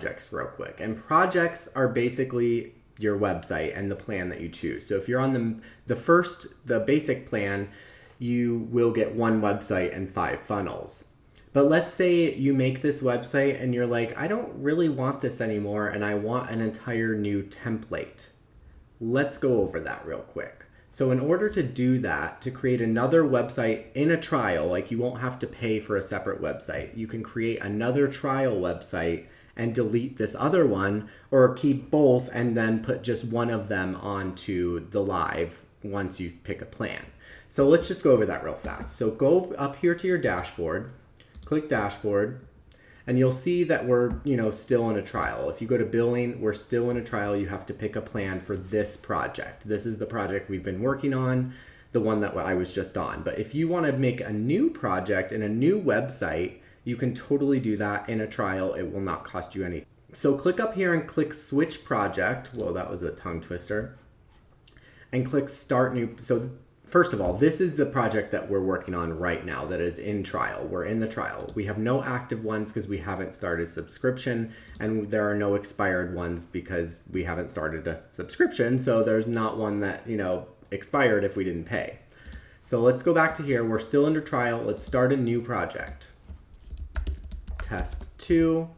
projects real quick. And projects are basically your website and the plan that you choose. So if you're on the basic plan, you will get one website and 5 funnels. But let's say you make this website and you're like, I don't really want this anymore and I want an entire new template. Let's go over that real quick. So in order to do that, to create another website in a trial, like you won't have to pay for a separate website, you can create another trial website and delete this other one, or keep both and then put just one of them onto the live once you pick a plan. So let's just go over that real fast. So go up here to your dashboard, click dashboard, and you'll see that we're, still in a trial. If you go to billing, we're still in a trial. You have to pick a plan for this project. This is the project we've been working on, the one that I was just on. But if you want to make a new project and a new website, you can totally do that in a trial. It will not cost you anything. So click up here and click switch project. Whoa, that was a tongue twister. And click start new. So first of all, this is the project that we're working on right now that is in trial. We're in the trial. We have no active ones because we haven't started subscription, and there are no expired ones because we haven't started a subscription. So there's not one that, expired if we didn't pay. So let's go back to here. We're still under trial. Let's start a new project. Test 2,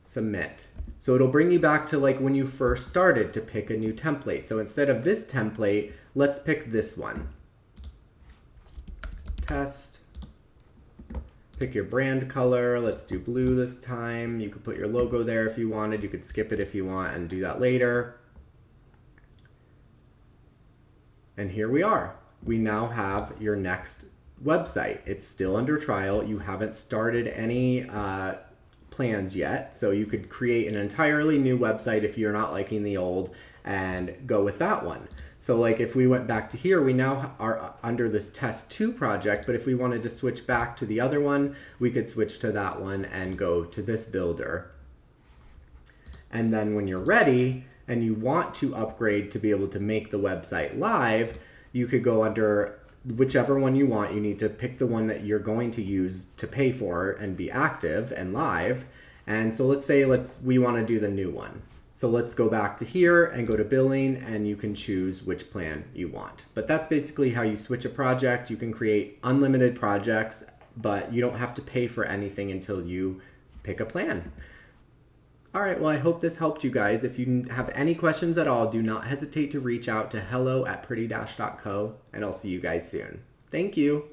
submit. So it'll bring you back to like when you first started to pick a new template. So instead of this template, let's pick this one. Test. Pick your brand color. Let's do blue this time. You could put your logo there if you wanted. You could skip it if you want and do that later. And here we are. We now have your next website. It's still under trial. You haven't started any plans yet. So you could create an entirely new website if you're not liking the old and go with that one. So like if we went back to here, we now are under this test 2 project, but if we wanted to switch back to the other one, we could switch to that one and go to this builder. And then when you're ready and you want to upgrade to be able to make the website live, you could go under whichever one you want. You need to pick the one that you're going to use to pay for and be active and live. And so let's say we want to do the new one. So let's go back to here and go to billing, and you can choose which plan you want. But that's basically how you switch a project. You can create unlimited projects, but you don't have to pay for anything until you pick a plan. All right, well, I hope this helped you guys. If you have any questions at all, do not hesitate to reach out to hello@prettydash.co, and I'll see you guys soon. Thank you.